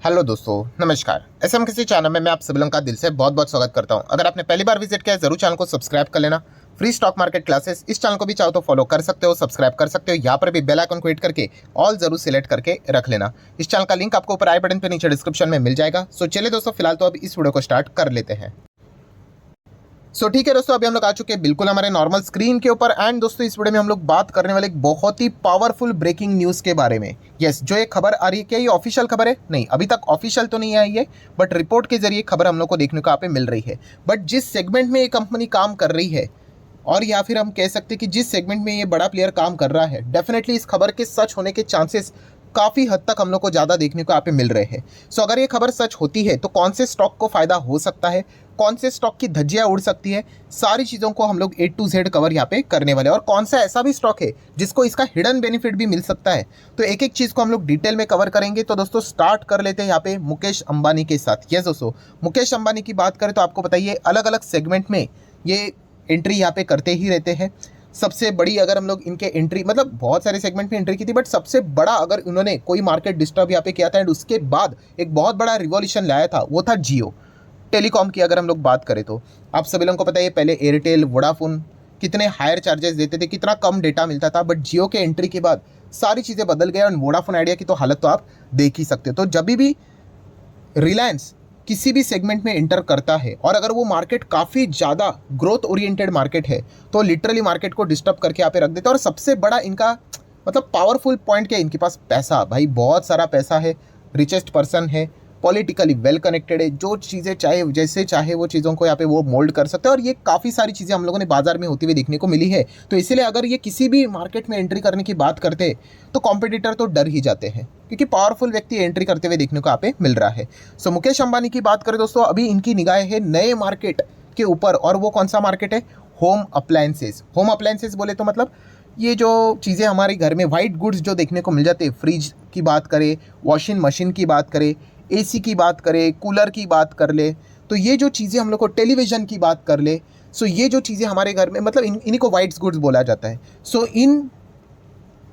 Hello दोस्तों, नमस्कार। SM किसी चैनल में मैं आप सभी लोगों का दिल से बहुत बहुत स्वागत करता हूं। अगर आपने पहली बार विजिट किया है जरूर चैनल को सब्सक्राइब कर लेना। फ्री स्टॉक मार्केट क्लासेस इस चैनल को भी चाहो तो फॉलो कर सकते हो, सब्सक्राइब कर सकते हो। यहाँ पर भी बेल आइकन को हिट करके ऑल जरूर सिलेक्ट करके रख लेना। इस चैनल का लिंक आपको ऊपर आई बटन पे नीचे डिस्क्रिप्शन में मिल जाएगा। सो चलिए दोस्तों, फिलहाल तो अब इस वीडियो को स्टार्ट कर लेते हैं। ठीक है दोस्तों, अभी हम लोग आ चुके हैं बिल्कुल हमारे नॉर्मल स्क्रीन के ऊपर। एंड दोस्तों, इस वीडियो में हम लोग बात करने वाले एक बहुत ही पावरफुल ब्रेकिंग न्यूज़ के बारे में। यस, जो एक खबर आ रही है, क्या ये ऑफिशियल खबर है? नहीं, अभी तक ऑफिशियल तो नहीं आई है, बट रिपोर्ट के जरिए खबर हम लोग को देखने को यहाँ पे मिल रही है। बट जिस सेगमेंट में ये कंपनी काम कर रही है, और या फिर हम कह सकते हैं कि जिस सेगमेंट में ये बड़ा प्लेयर काम कर रहा है, डेफिनेटली इस खबर के सच होने के चांसेस काफ़ी हद तक हम लोग को ज़्यादा देखने को यहाँ पे मिल रहे हैं। सो अगर ये खबर सच होती है तो कौन से स्टॉक को फ़ायदा हो सकता है, कौन से स्टॉक की धज्जियाँ उड़ सकती है, सारी चीज़ों को हम लोग A to Z कवर यहाँ पे करने वाले हैं। और कौन सा ऐसा भी स्टॉक है जिसको इसका हिडन बेनिफिट भी मिल सकता है, तो एक एक चीज़ को हम लोग डिटेल में कवर करेंगे। तो दोस्तों स्टार्ट कर लेते हैं यहाँ पे मुकेश अंबानी के साथ। यस दोस्तों, मुकेश अंबानी की बात करें तो आपको बताइए अलग अलग सेगमेंट में ये एंट्री यहाँ पे करते ही रहते हैं। सबसे बड़ी अगर हम लोग इनके एंट्री, मतलब बहुत सारे सेगमेंट में एंट्री की थी, बट सबसे बड़ा अगर उन्होंने कोई मार्केट डिस्टर्ब यहाँ पे किया था एंड उसके बाद एक बहुत बड़ा रिवॉल्यूशन लाया था, वो था जियो टेलीकॉम की। अगर हम लोग बात करें तो आप सभी लोगों को पता है पहले एयरटेल वोडाफोन कितने हायर चार्जेस देते थे, कितना कम डेटा मिलता था, बट जियो के एंट्री के बाद सारी चीज़ें बदल गई। और वोडाफोन आइडिया की तो हालत तो आप देख ही सकते हो। तो जब भी रिलायंस किसी भी सेगमेंट में एंटर करता है और अगर वो मार्केट काफ़ी ज़्यादा ग्रोथ ओरिएंटेड मार्केट है, तो लिटरली मार्केट को डिस्टर्ब करके यहाँ पे रख देते हैं। और सबसे बड़ा इनका मतलब पावरफुल पॉइंट क्या है, इनके पास पैसा, भाई बहुत सारा पैसा है, रिचेस्ट पर्सन है, पॉलिटिकली वेल कनेक्टेड है, जो चीज़ें चाहे जैसे चाहे वो चीज़ों को यहाँ पे वो मोल्ड कर सकते हैं। और ये काफ़ी सारी चीज़ें हम लोगों ने बाजार में होती हुई देखने को मिली है। तो इसीलिए अगर ये किसी भी मार्केट में एंट्री करने की बात करते तो कॉम्पिटिटर तो डर ही जाते हैं, क्योंकि पावरफुल व्यक्ति एंट्री करते हुए देखने को यहाँ पे मिल रहा है। सो मुकेश अंबानी की बात करें दोस्तों, अभी इनकी निगाहें है नए मार्केट के ऊपर। और वो कौन सा मार्केट है? Home appliances. होम अप्लायंसेस बोले तो मतलब ये जो चीज़ें हमारे घर में वाइट गुड्स जो देखने को मिल जाते हैं, फ्रिज की बात करें, वॉशिंग मशीन की बात करें, एसी की बात करें, कूलर की बात कर ले, तो ये जो चीज़ें हम लोग को, टेलीविज़न की बात कर ले, सो ये जो चीज़ें हमारे घर में, मतलब इन्हीं को वाइट गुड्स बोला जाता है। सो इन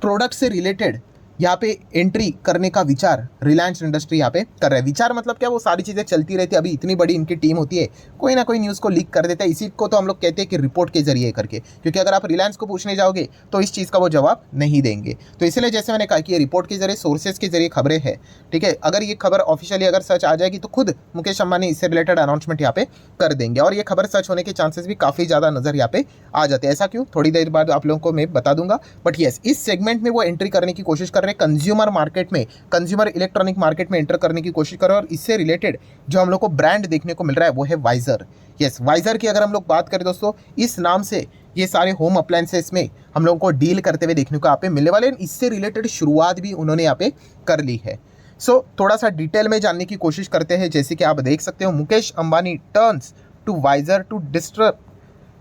प्रोडक्ट से रिलेटेड यहाँ पे एंट्री करने का विचार रिलायंस इंडस्ट्री यहाँ पे कर रहा है। विचार मतलब क्या, वो सारी चीज़ें चलती रहती है। अभी इतनी बड़ी इनकी टीम होती है, कोई ना कोई न्यूज़ को लीक कर देता है। इसी को तो हम लोग कहते हैं कि रिपोर्ट के जरिए करके, क्योंकि अगर आप रिलायंस को पूछने जाओगे तो इस चीज़ का वो जवाब नहीं देंगे। तो इसलिए जैसे मैंने कहा कि ये रिपोर्ट के जरिए, सोर्सेज के जरिए खबरें हैं, ठीक है। अगर ये खबर ऑफिशियली अगर सच आ जाएगी तो खुद मुकेश अंबानी इससे रिलेटेड अनाउंसमेंट यहाँ पे कर देंगे, और ये खबर सच होने के चांसेस भी काफ़ी ज़्यादा नजर यहाँ पे आ जाते हैं। ऐसा क्यों, थोड़ी देर बाद आप लोगों को मैं बता दूंगा। बट येस, इस सेगमेंट में वो एंट्री करने की कोशिश कर रहे हैं, कंज्यूमर मार्केट में, कंज्यूमर इलेक्ट्रॉनिक मार्केट में एंटर करने की कोशिश कर रहे हैं। और इससे रिलेटेड जो हम लोग को ब्रांड देखने को मिल रहा है वो है वाइजर। यस, वाइजर की अगर हम लोग बात करें दोस्तों, इस नाम से ये सारे होम अप्लायंसेस में हम लोगों को डील करते हुए देखने को यहाँ पे मिलने वाले हैं। इससे रिलेटेड शुरुआत भी उन्होंने यहाँ पे कर ली है। सो थोड़ा सा डिटेल में जानने की कोशिश करते हैं। जैसे कि आप देख सकते हो, Mukesh Ambani turns to Wyzr to disturb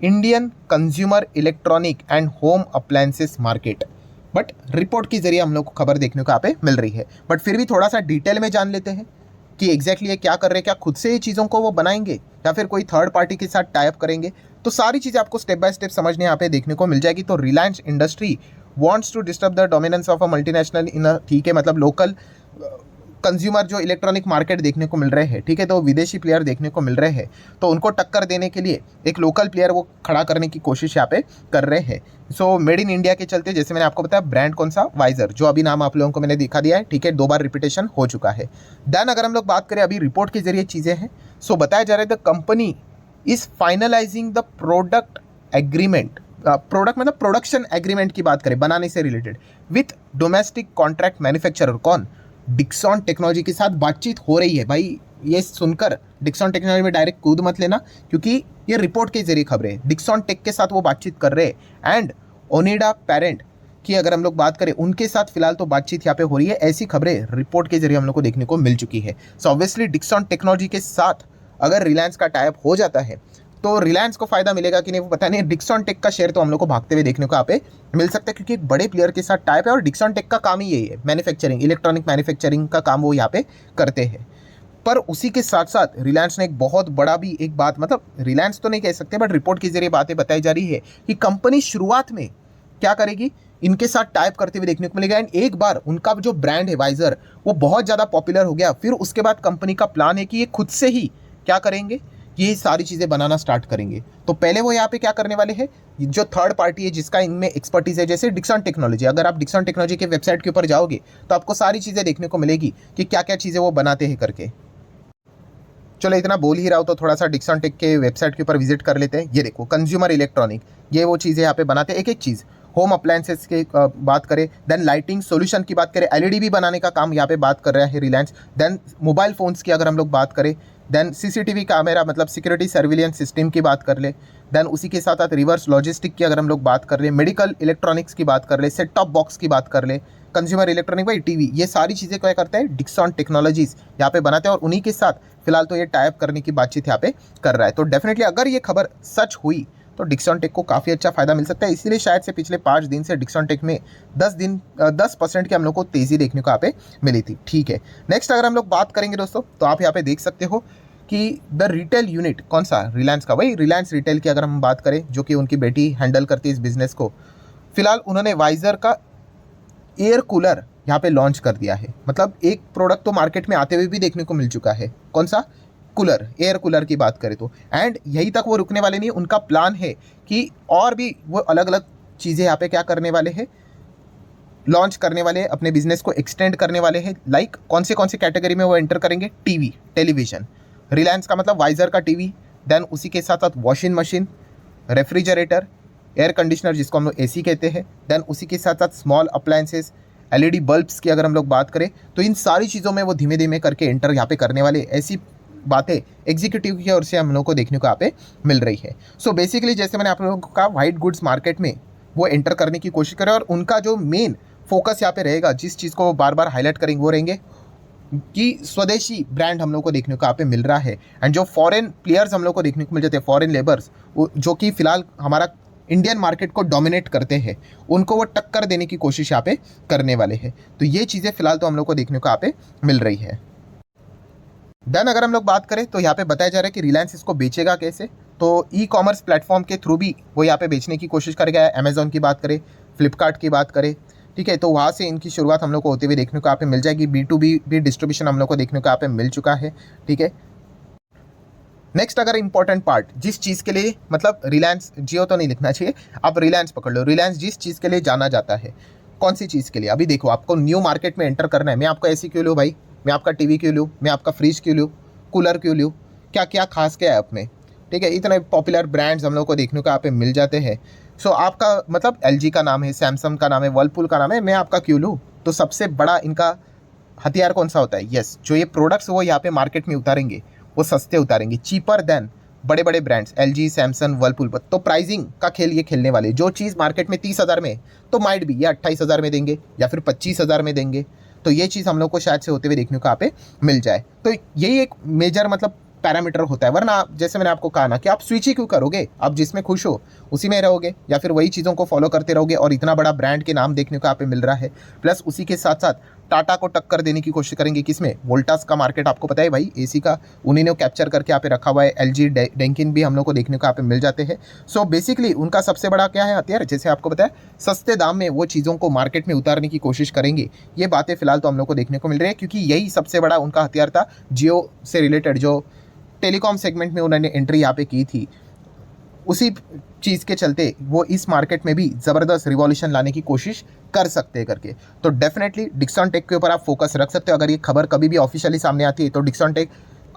Indian consumer electronic and home appliances market. But report के जरिए हम लोग को खबर देखने को यहाँ पे मिल रही है। बट फिर भी थोड़ा सा डिटेल में जान लेते हैं कि एग्जैक्टली ये क्या कर रहे हैं। क्या खुद से ये चीज़ों को वो बनाएंगे या फिर कोई थर्ड पार्टी के साथ टाई अप करेंगे, तो सारी चीज़ें आपको स्टेप बाय स्टेप समझने यहाँ पे देखने को मिल जाएगी। तो Reliance industry wants to disturb the dominance of a multinational in a, ठीक है, मतलब लोकल कंज्यूमर जो इलेक्ट्रॉनिक मार्केट देखने को मिल रहे हैं, ठीक है, तो विदेशी प्लेयर देखने को मिल रहे हैं, तो उनको टक्कर देने के लिए एक लोकल प्लेयर वो खड़ा करने की कोशिश यहाँ पे कर रहे हैं। सो मेड इन इंडिया के चलते, जैसे मैंने आपको बताया, ब्रांड कौन सा? वाइजर, जो अभी नाम आप लोगों को मैंने दिखा दिया है, ठीक है, 2 बार रिपीटेशन हो चुका है। देन अगर हम लोग बात करें, अभी रिपोर्ट के जरिए चीज़ें हैं, सो बताया जा रहा है the company is finalising the product agreement, product मतलब प्रोडक्शन एग्रीमेंट की बात करें बनाने से related, with domestic contract manufacturer. कौन? डिक्सॉन टेक्नोलॉजी के साथ बातचीत हो रही है। भाई ये सुनकर डिक्सॉन टेक्नोलॉजी में डायरेक्ट कूद मत लेना, क्योंकि ये रिपोर्ट के जरिए खबरें हैं। डिक्सॉन टेक के साथ वो बातचीत कर रहे हैं। एंड ओनिडा पेरेंट की अगर हम लोग बात करें, उनके साथ फिलहाल तो बातचीत यहाँ पे हो रही है। ऐसी खबरें रिपोर्ट के जरिए हम लोग को देखने को मिल चुकी है। सो ऑब्वियसली डिक्सॉन टेक्नोलॉजी के साथ अगर रिलायंस का टाई अप हो जाता है तो रिलायंस को फायदा मिलेगा कि नहीं वो पता नहीं। डिक्सॉन टेक का शेयर तो हम लोग को भागते हुए देखने को यहाँ पे मिल सकता है, क्योंकि एक बड़े प्लेयर के साथ टाइप है। और डिक्सॉन टेक का काम ही यही है, मैन्युफैक्चरिंग, इलेक्ट्रॉनिक मैन्युफैक्चरिंग का काम वो यहाँ पे करते हैं। पर उसी के साथ साथ रिलायंस ने एक बहुत बड़ा भी एक बात, मतलब रिलायंस तो नहीं कह सकते, बट रिपोर्ट के जरिए बातें बताई जा रही है कि कंपनी शुरुआत में क्या करेगी इनके साथ टाइप करते हुए देखने को मिलेगा। एंड एक बार उनका जो ब्रांड है वाइजर वो बहुत ज़्यादा पॉपुलर हो गया, फिर उसके बाद कंपनी का प्लान है कि ये खुद से ही क्या करेंगे, ये सारी चीज़ें बनाना स्टार्ट करेंगे। तो पहले वो यहाँ पे क्या करने वाले हैं, जो थर्ड पार्टी है जिसका इनमें एक्सपर्टीज है, जैसे डिक्सन टेक्नोलॉजी। अगर आप डिक्सन टेक्नोलॉजी के वेबसाइट के ऊपर जाओगे तो आपको सारी चीज़ें देखने को मिलेगी कि क्या क्या चीज़ें वो बनाते हैं करके। चलो इतना बोल ही रहा हूँ तो थोड़ा सा डिक्सन टेक के वेबसाइट के ऊपर विजिट कर लेते हैं। ये देखो कंज्यूमर इलेक्ट्रॉनिक, ये वो चीज़ें यहाँ पे बनाते हैं एक एक चीज़। होम अप्लायंसेस की बात करें, देन लाइटिंग सोल्यूशन की बात करें, एलईडी भी बनाने का काम यहाँ पे बात कर रहा है रिलायंस। देन मोबाइल फ़ोन्स की अगर हम लोग बात करें, देन सीसीटीवी कैमरा मतलब सिक्योरिटी सर्विलेंस सिस्टम की बात कर ले, देन उसी के साथ साथ रिवर्स लॉजिस्टिक की अगर हम लोग बात कर ले, मेडिकल इलेक्ट्रॉनिक्स की बात कर ले, सेट टॉप बॉक्स की बात कर ले, कंज्यूमर इलेक्ट्रॉनिक भाई टीवी, ये सारी चीज़ें क्या करते हैं डिक्सन टेक्नोलॉजीज यहाँ पे बनाते हैं और उन्हीं के साथ फिलहाल तो ये टाइप करने की बातचीत यहाँ पे कर रहा है। तो डेफिनेटली अगर ये खबर सच हुई तो डिक्सन टेक को काफ़ी अच्छा फायदा मिल सकता है। इसीलिए शायद से पिछले 5 दिन से डिक्सन टेक में 10% की हम लोग को तेज़ी देखने को यहाँ पे मिली थी। ठीक है, नेक्स्ट अगर हम लोग बात करेंगे दोस्तों तो आप यहाँ पे देख सकते हो कि द रिटेल यूनिट कौन सा, रिलायंस का, वही रिलायंस रिटेल की अगर हम बात करें जो कि उनकी बेटी हैंडल करती है इस बिजनेस को, फिलहाल उन्होंने वाइजर का एयर कूलर यहाँ पे लॉन्च कर दिया है। मतलब एक प्रोडक्ट तो मार्केट में आते हुए भी देखने को मिल चुका है, कौन सा, कूलर, एयर कूलर की बात करें तो। एंड यही तक वो रुकने वाले नहीं, उनका प्लान है कि और भी वो अलग अलग चीज़ें यहाँ पे क्या करने वाले हैं, लॉन्च करने वाले हैं, अपने बिजनेस को एक्सटेंड करने वाले हैं। लाइक कौन से कैटेगरी में वो एंटर करेंगे, टीवी, टेलीविजन, रिलायंस का मतलब वाइजर का टीवी, देन उसी के साथ साथ washing machine, refrigerator, air conditioner जिसको हम लोग एसी कहते हैं, देन उसी के साथ साथ स्मॉल अप्लायंसेस, एलईडी बल्ब्स की अगर हम लोग बात करें तो इन सारी चीज़ों में वो धीमे धीमे करके एंटर यहाँ पे करने वाले। ऐसी बातें एग्जीक्यूटिव की ओर से हम लोग को देखने को यहाँ पे मिल रही है। सो बेसिकली जैसे मैंने आप लोगों को कहा, व्हाइट गुड्स मार्केट में वो एंटर करने की कोशिश करें और उनका जो मेन फोकस यहाँ पे रहेगा, जिस चीज़ को वो बार बार हाईलाइट करेंगे वो रहेंगे कि स्वदेशी ब्रांड हम लोग को देखने को यहाँ पे मिल रहा है। एंड जो फॉरेन प्लेयर्स हम लोग को देखने को मिल जाते हैं, फॉरेन लेबर्स जो कि फिलहाल हमारा इंडियन मार्केट को डोमिनेट करते हैं, उनको वो टक्कर देने की कोशिश यहाँ पे करने वाले हैं। तो ये चीज़ें फिलहाल तो हम लोग को देखने को यहाँ पे मिल रही है। देन अगर हम लोग बात करें तो यहाँ पे बताया जा रहा है कि रिलायंस इसको बेचेगा कैसे, तो ई कॉमर्स प्लेटफॉर्म के थ्रू भी वो यहाँ पे बेचने की कोशिश करेगा। अमेजोन की बात करें, फ्लिपकार्ट की बात करें, ठीक है, तो वहाँ से इनकी शुरुआत हम लोग को होते हुए देखने को यहाँ पे मिल जाएगी। B2B भी डिस्ट्रीब्यूशन हम लोग को देखने को यहाँ पे मिल चुका है। ठीक है, नेक्स्ट अगर इंपॉर्टेंट पार्ट, जिस चीज़ के लिए मतलब रिलायंस, जियो तो नहीं लिखना चाहिए, आप रिलायंस पकड़ लो। रिलायंस जिस चीज़ के लिए जाना जाता है, कौन सी चीज़ के लिए, अभी देखो आपको न्यू मार्केट में एंटर करना है। मैं आपका एसी क्यों लूँ भाई, मैं आपका टीवी क्यों लूँ, मैं आपका फ्रिज क्यों लूँ, कूलर क्यों लूँ, क्या क्या खास क्या है आप में। ठीक है, इतने पॉपुलर ब्रांड्स हम लोग को देखने को यहाँ पे मिल जाते हैं। सो आपका मतलब LG का नाम है, सैमसंग का नाम है, वर्लपूल का नाम है, मैं आपका क्यों लूँ। तो सबसे बड़ा इनका हथियार कौन सा होता है, यस, जो ये प्रोडक्ट्स वो यहाँ पे मार्केट में उतारेंगे वो सस्ते उतारेंगे, चीपर देन बड़े बड़े ब्रांड्स LG, सैमसंग, वर्लपूल। तो प्राइसिंग का खेल ये खेलने वाले, जो चीज़ मार्केट में 30,000 में तो माइट भी ये 28,000 में देंगे या फिर 25,000 में देंगे। तो ये चीज़ हम लोग को शायद से होते हुए देखने को यहाँ पे मिल जाए। तो यही एक मेजर मतलब पैरामीटर होता है। वरना जैसे मैंने आपको कहा ना कि आप स्विच ही क्यों करोगे, आप जिसमें खुश हो उसी में रहोगे या फिर वही चीज़ों को फॉलो करते रहोगे। और इतना बड़ा ब्रांड के नाम देखने को यहाँ पे मिल रहा है, प्लस उसी के साथ साथ टाटा को टक्कर देने की कोशिश करेंगे। किसमें, वोल्टास का मार्केट आपको पता है भाई, एसी का उन्हीं ने कैप्चर करके यहाँ पे रखा हुआ है। LG, डेंकिन भी हम लोग को देखने को यहाँ पे मिल जाते हैं। सो बेसिकली उनका सबसे बड़ा क्या है हथियार, जैसे आपको पता है, सस्ते दाम में वो चीज़ों को मार्केट में उतारने की कोशिश करेंगे। ये बातें फिलहाल तो हम लोग को देखने को मिल रही है, क्योंकि यही सबसे बड़ा उनका हथियार था। जियो से रिलेटेड जो टेलीकॉम सेगमेंट में उन्होंने एंट्री यहाँ पे की थी, उसी चीज़ के चलते वो इस मार्केट में भी ज़बरदस्त रिवॉल्यूशन लाने की कोशिश कर सकते हैं करके। तो डेफिनेटली डिक्सन टेक के ऊपर आप फोकस रख सकते हो। अगर ये खबर कभी भी ऑफिशियली सामने आती है तो डिक्सन टेक,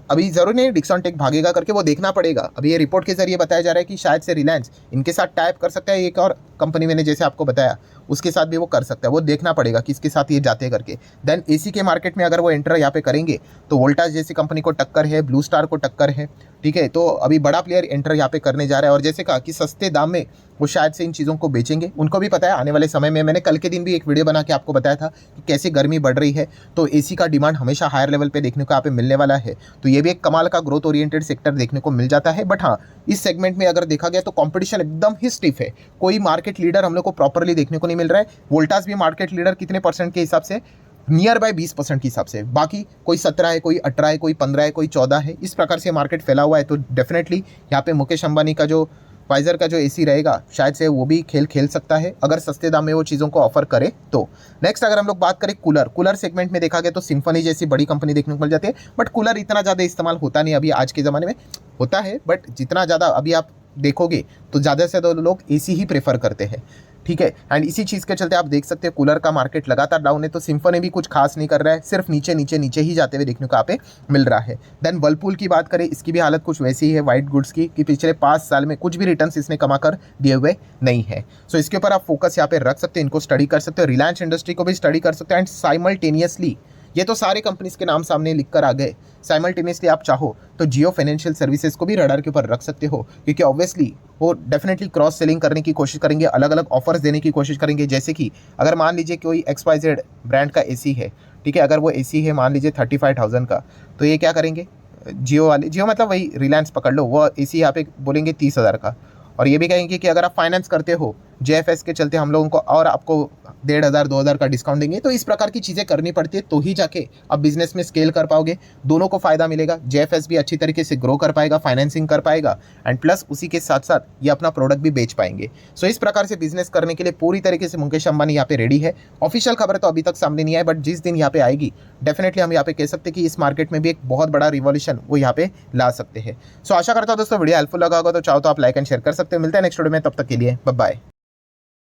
अभी ज़रूर नहीं डिक्सन टेक भागेगा करके, वो देखना पड़ेगा। अभी ये रिपोर्ट के जरिए बताया जा रहा है कि शायद से रिलायंस इनके साथ टाइप कर सकता है। एक और कंपनी मैंने जैसे आपको बताया उसके साथ भी वो कर सकता है, वो देखना पड़ेगा किसके साथ ये जाते करके। देन एसी के मार्केट में अगर वो एंटर यहाँ पे करेंगे तो वोल्टास जैसी कंपनी को टक्कर है, ब्लू स्टार को टक्कर है। ठीक है, तो अभी बड़ा प्लेयर एंटर यहाँ पे करने जा रहा है। और जैसे कहा कि सस्ते दाम में वो शायद से इन चीज़ों को बेचेंगे। उनको भी पता है आने वाले समय में, मैंने कल के दिन भी एक वीडियो बना के आपको बताया था कि कैसे गर्मी बढ़ रही है, तो एसी का डिमांड हमेशा हायर लेवल पे देखने को यहाँ पे मिलने वाला है। तो ये भी एक कमाल का ग्रोथ ओरिएंटेड सेक्टर देखने को मिल जाता है। बट हाँ, इस सेगमेंट में अगर देखा गया तो कॉम्पिटिशन एकदम ही स्टिफ है। कोई मार्केट लीडर हम लोग को प्रॉपरली देखने को नहीं मिल रहा है। वोल्टास भी मार्केट लीडर कितने परसेंट के हिसाब से, नियर बाय 20% के हिसाब से, बाकी कोई 17 है, कोई 18 है, कोई 15 है, कोई 14 है, इस प्रकार से मार्केट फैला हुआ है। तो डेफिनेटली यहाँ पे मुकेश अंबानी का जो वाइजर का जो एसी रहेगा शायद से वो भी खेल खेल सकता है अगर सस्ते दाम में वो चीज़ों को ऑफर करे तो। नेक्स्ट अगर हम लोग बात करें कूलर सेगमेंट में देखा गया तो सिम्फनी जैसी बड़ी कंपनी देखने को मिल जाती है, बट कूलर इतना ज़्यादा इस्तेमाल होता नहीं अभी आज के ज़माने में। होता है बट जितना ज़्यादा अभी आप देखोगे तो ज़्यादा से ज़्यादा लोग एसी ही प्रेफर करते हैं, ठीक है। एंड इसी चीज़ के चलते आप देख सकते हैं कूलर का मार्केट लगातार डाउन है, तो सिम्फनी भी कुछ खास नहीं कर रहा है, सिर्फ नीचे नीचे नीचे ही जाते हुए देखने को यहाँ पे मिल रहा है। देन वर्लपूल की बात करें, इसकी भी हालत कुछ वैसी ही है वाइट गुड्स की कि पिछले 5 साल में कुछ भी रिटर्न्स इसने कमा कर दिए हुए नहीं है। सो इसके ऊपर आप फोकस यहाँ पे रख सकते हैं, इनको स्टडी कर सकते हो, रिलायंस इंडस्ट्री को भी स्टडी कर सकते हो। एंड साइमल्टेनियसली ये तो सारे कंपनीज के नाम सामने लिख कर आ गए, साइमल्टेनियसली आप चाहो तो जियो फाइनेंशियल सर्विसेज को भी रडार के ऊपर रख सकते हो, क्योंकि ऑब्वियसली वो डेफिनेटली क्रॉस सेलिंग करने की कोशिश करेंगे, अलग अलग ऑफर्स देने की कोशिश करेंगे। जैसे कि अगर मान लीजिए कोई XYZ ब्रांड का एसी है, ठीक है, अगर वो एसी है मान लीजिए 35,000 का, तो ये क्या करेंगे, जियो मतलब वही रिलायंस पकड़ लो, वो एसी यहाँ पे बोलेंगे 30,000 का, और ये भी कहेंगे कि अगर आप फाइनेंस करते हो JFS के चलते हम लोगों को और आपको 1,500 2,000 का डिस्काउंट देंगे। तो इस प्रकार की चीज़ें करनी पड़ती है, तो ही जाके आप बिजनेस में स्केल कर पाओगे, दोनों को फायदा मिलेगा। JFS भी अच्छी तरीके से ग्रो कर पाएगा, फाइनेंसिंग कर पाएगा, एंड प्लस उसी के साथ साथ ये अपना प्रोडक्ट भी बेच पाएंगे। सो इस प्रकार से बिजनेस करने के लिए पूरी तरीके से मुकेश अंबानी यहाँ पे रेडी है। ऑफिशियल खबर तो अभी तक सामने नहीं आई, बट जिस दिन यहाँ पे आएगी डेफिनेटली हम यहाँ पे कह सकते हैं कि इस मार्केट में भी एक बहुत बड़ा रिवॉल्यूशन वो यहाँ पे ला सकते हैं। सो आशा करता हूँ दोस्तों वीडियो हेल्पफुल लगा होगा, तो चाहो तो आप लाइक एंड शेयर कर सकते हो। मिलते हैं नेक्स्ट वीडियो में, तब तक के लिए बाय बाय।